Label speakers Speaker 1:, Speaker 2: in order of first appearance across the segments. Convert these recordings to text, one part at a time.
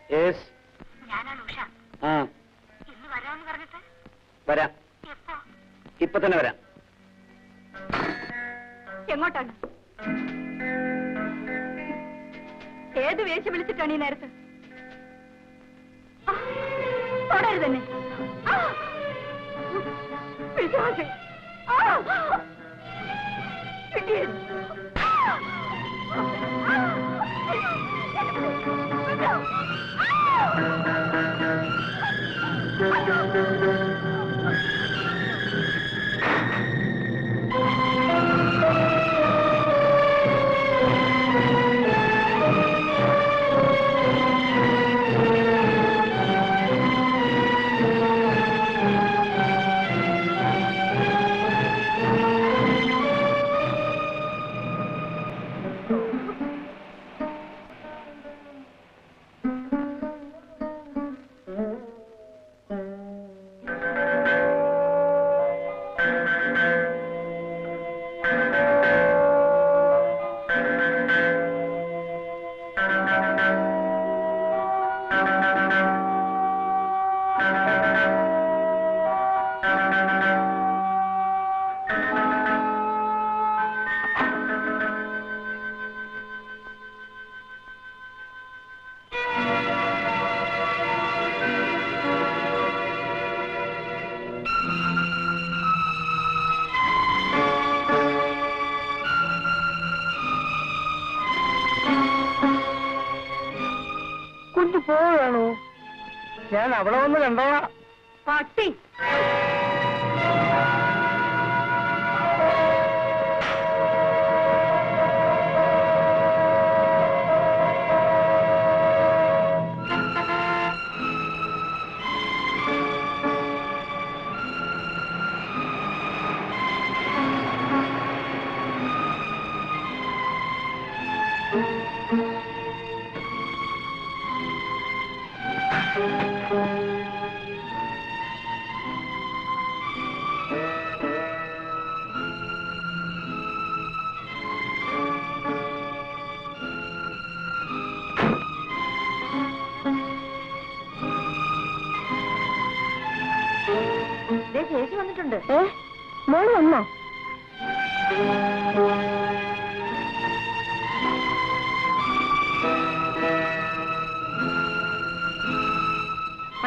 Speaker 1: ഞാനാണ് ഉഷ. ഇന്ന് വരാമെന്ന് പറഞ്ഞിട്ട്.
Speaker 2: വരാം. ഇപ്പൊ തന്നെ വരാം.
Speaker 1: എങ്ങോട്ടാണ്? ഏത് വേശം വിളിച്ചിട്ടാണ് ഈ നേരത്ത്? തുടരുത് തന്നെ.
Speaker 2: പോവാണോ? ഞാൻ അവിടെ വന്ന് കണ്ടോളാം.
Speaker 1: പട്ടി ചേച്ചി വന്നിട്ടുണ്ട്.
Speaker 3: മോള് വന്നോ?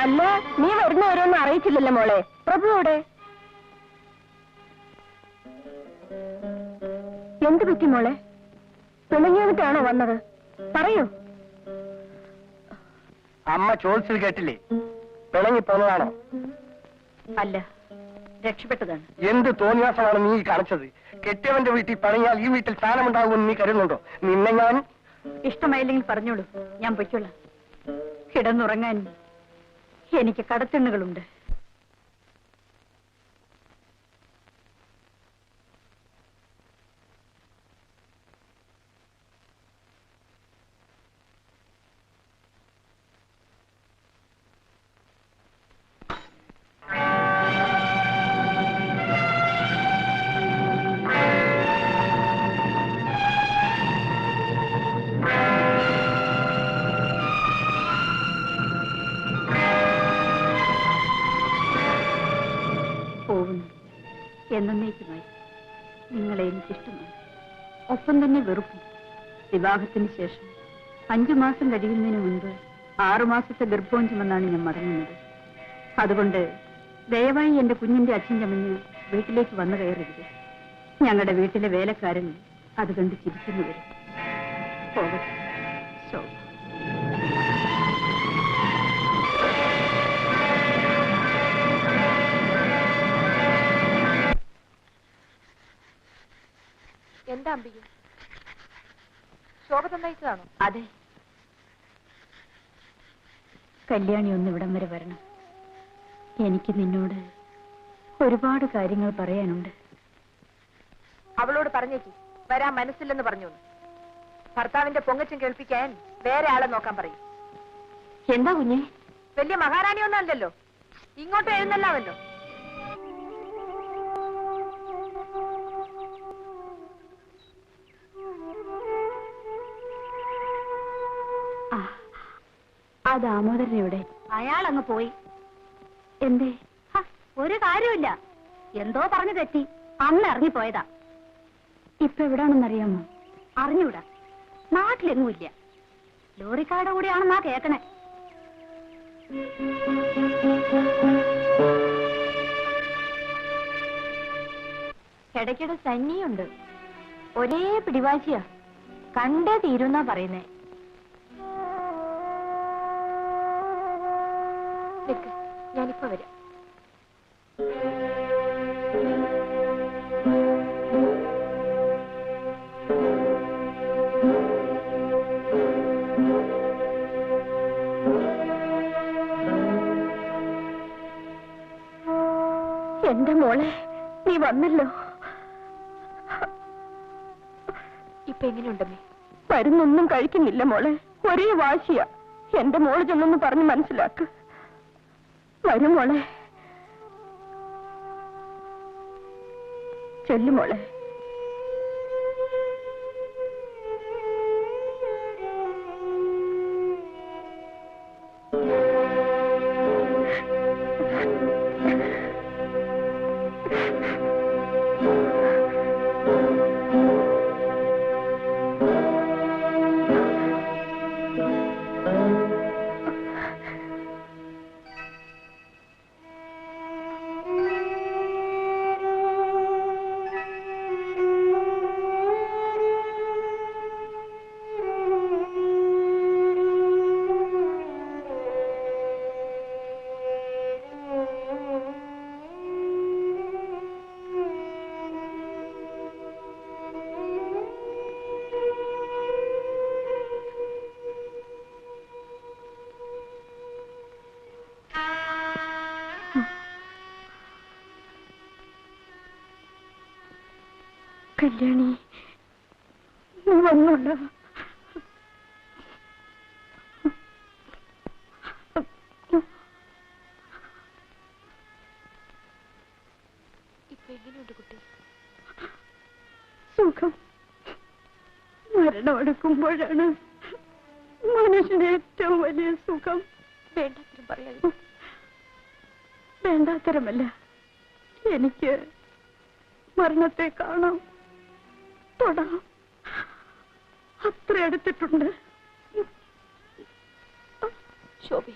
Speaker 3: അല്ല, നീ വരുന്നവരൊന്നും അറിയിച്ചില്ലല്ലോ മോളെ. പ്രഭു എവിടെ? എന്ത് പറ്റി മോളെ? പിണങ്ങിയിട്ടാണോ വന്നത്? പറയൂ.
Speaker 2: അമ്മ ചോദിച്ചത് കേട്ടില്ലേ? പിണങ്ങി പോന്നതാണോ?
Speaker 1: അല്ല, രക്ഷപ്പെട്ടതാണ്.
Speaker 2: എന്ത് തോന്നിയാസമാണ് നീ കാണിച്ചത്? കെട്ടിയവന്റെ വീട്ടിൽ പണിയാൽ ഈ വീട്ടിൽ സ്ഥാനമുണ്ടാകുമെന്ന് നീ കരുതുന്നുണ്ടോ? നിന്നെ ഞാൻ...
Speaker 1: ഇഷ്ടമായില്ലെങ്കിൽ പറഞ്ഞോളൂ, ഞാൻ പൊയ്ക്കൊള്ളാം. കിടന്നുറങ്ങാൻ എനിക്ക് കടത്തിണ്ണുകളുണ്ട്. എന്നേക്കുമായി നിങ്ങളെ എനിക്കിഷ്ടമാണ്. ഒപ്പം തന്നെ വെറുപ്പും. വിവാഹത്തിന് ശേഷം 5 മാസം കഴിയുന്നതിന് മുൻപ് 6 മാസത്തെ ഗർഭവും ചുമന്നാണ് ഞാൻ മടങ്ങുന്നത്. അതുകൊണ്ട് ദയവായി എന്റെ കുഞ്ഞിന്റെ അച്ഛൻ ചമഞ്ഞ് വീട്ടിലേക്ക് വന്നു കയറരുത്. ഞങ്ങളുടെ വീട്ടിലെ വേലക്കാരൻ അത് കണ്ട് ചിരിക്കുന്നു വരും. പോകട്ടെ. ശോഭ.
Speaker 3: എന്താ അമ്പിക? ശോഭ തന്നയച്ചതാണോ?
Speaker 1: അതെ. കല്യാണി ഒന്ന് ഇവിടം വരെ വരണം. എനിക്ക് നിന്നോട് ഒരുപാട് കാര്യങ്ങൾ പറയാനുണ്ട്.
Speaker 3: അവളോട് പറഞ്ഞേക്ക് വരാൻ മനസ്സില്ലെന്ന് പറഞ്ഞു. ഭർത്താവിന്റെ പൊങ്ങച്ചം കേൾപ്പിക്കാൻ വേറെ ആളെ നോക്കാൻ പറയും.
Speaker 1: എന്താ കുഞ്ഞെ?
Speaker 3: വലിയ മഹാറാണി ഒന്നല്ലല്ലോ, ഇങ്ങോട്ട് എഴുന്നല്ലാമല്ലോ.
Speaker 1: ആ ദാമോദരൻ എവിടെ? അയാൾ അങ്ങ് പോയി. എന്തേ? ഒരു കാര്യമില്ല, എന്തോ പറഞ്ഞു തെറ്റി അന്ന് ഇറങ്ങിപ്പോയതാ. ഇപ്പൊ എവിടാണെന്നറിയാമോ? അറിഞ്ഞൂടാ, നാട്ടിലെങ്ങുമില്ല. ലോറിക്കാരുടെ കൂടെയാണെന്നാ കേക്കണേ.
Speaker 3: ഇടയ്ക്കിടെ സന്നിയുണ്ട്, ഒരേ പിടിവാശിയാ, കണ്ടേ തീരുന്നാ പറയുന്നേ. ഞാനിപ്പോ വരാം.
Speaker 1: എന്റെ മോളെ, നീ വന്നല്ലോ.
Speaker 3: ഇപ്പൊ എങ്ങനെയുണ്ടമ്മേ?
Speaker 1: മരുന്നൊന്നും കഴിക്കുന്നില്ല മോളെ, ഒരേ വാശിയാ. എന്റെ മോള് ചെന്നൊന്ന് പറഞ്ഞ് മനസ്സിലാക്ക്. വരും മോളെ, ചെല്ലു മോളെ. കല്യാണി, നീ വന്നോണ്ട.
Speaker 3: ഇപ്പൊ എങ്ങനെയുണ്ട് കുട്ടി?
Speaker 1: സുഖം. മരണമെടുക്കുമ്പോഴാണ് മനുഷ്യന് ഏറ്റവും വലിയ സുഖം.
Speaker 3: വേണ്ടാത്തരം പറയാതെ.
Speaker 1: വേണ്ടാത്തരമല്ല, എനിക്ക് മരണത്തെ കാണാം, തൊടാം, അത്ര അടുത്തിട്ടുണ്ട്.
Speaker 3: ശോഭി,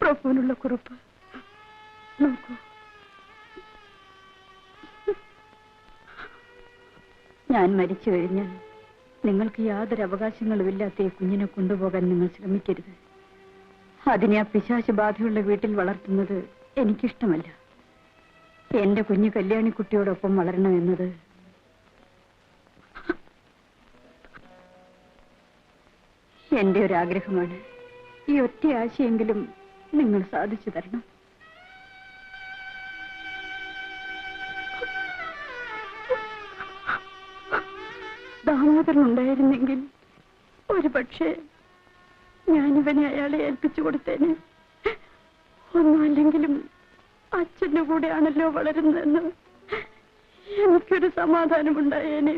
Speaker 1: പ്രഭുവിനുള്ള കുറിപ്പ് നോക്കൂ. ഞാൻ മരിച്ചു കഴിഞ്ഞാൽ നിങ്ങൾക്ക് യാതൊരു അവകാശങ്ങളുമില്ലാത്ത ഈ കുഞ്ഞിനെ കൊണ്ടുപോകാൻ നിങ്ങൾ ശ്രമിക്കരുത്. അതിനെ ആ പിശാച് ബാധയുള്ള വീട്ടിൽ വളർത്തുന്നത് എനിക്കിഷ്ടമല്ല. എന്റെ കുഞ്ഞു കല്യാണിക്കുട്ടിയോടൊപ്പം വളരണമെന്നത് എന്റെ ഒരു ആഗ്രഹമാണ്. ഈ ഒറ്റ ആശയെങ്കിലും നിങ്ങൾ സാധിച്ചു തരണം. ദാമോദരൻ ഉണ്ടായിരുന്നെങ്കിൽ ഒരു പക്ഷേ ഞാനിവനെ അയാളെ ഏൽപ്പിച്ചു കൊടുത്തേനെ. ഒന്നുമല്ലെങ്കിലും അച്ഛന്റെ കൂടെയാണല്ലോ വളരുന്നതെന്ന് എനിക്കൊരു സമാധാനമുണ്ടായേനെ.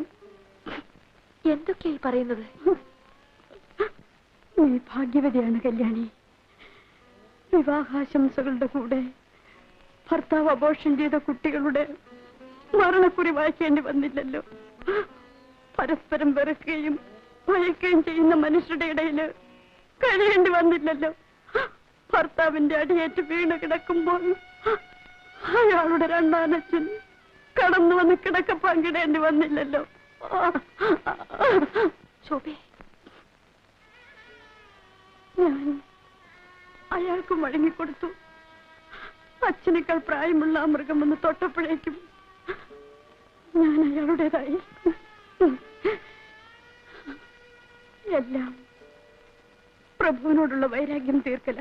Speaker 3: എന്തൊക്കെയായി പറയുന്നത്?
Speaker 1: നീ ഭാഗ്യവതിയാണ് കല്യാണി. വിവാഹാശംസകളുടെ കൂടെ ഭർത്താവ് അബോർഷൻ ചെയ്ത കുട്ടികളുടെ മരണക്കുറി വായിക്കേണ്ടി വന്നില്ലല്ലോ. പരസ്പരം വെറുക്കുകയും ഭയക്കുകയും ചെയ്യുന്ന മനുഷ്യരുടെ ഇടയില് കഴിയേണ്ടി വന്നില്ലല്ലോ. ഭർത്താവിന്റെ അടിയേറ്റ് വീണ് കിടക്കുമ്പോൾ അയാളുടെ രണ്ടാനച്ഛൻ കടന്നു വന്ന് കിടക്ക പങ്കിടേണ്ടി വന്നില്ലല്ലോ.
Speaker 3: ശോഭേ,
Speaker 1: ഞാൻ അയാൾക്ക് മടങ്ങിക്കൊടുത്തു. അച്ഛനേക്കാൾ പ്രായമുള്ള ആ മൃഗം വന്ന് തൊട്ടപ്പോഴേക്കും ഞാൻ അയാളുടേതായി. എല്ലാം പ്രഭുവിനോടുള്ള വൈരാഗ്യം തീർക്കല.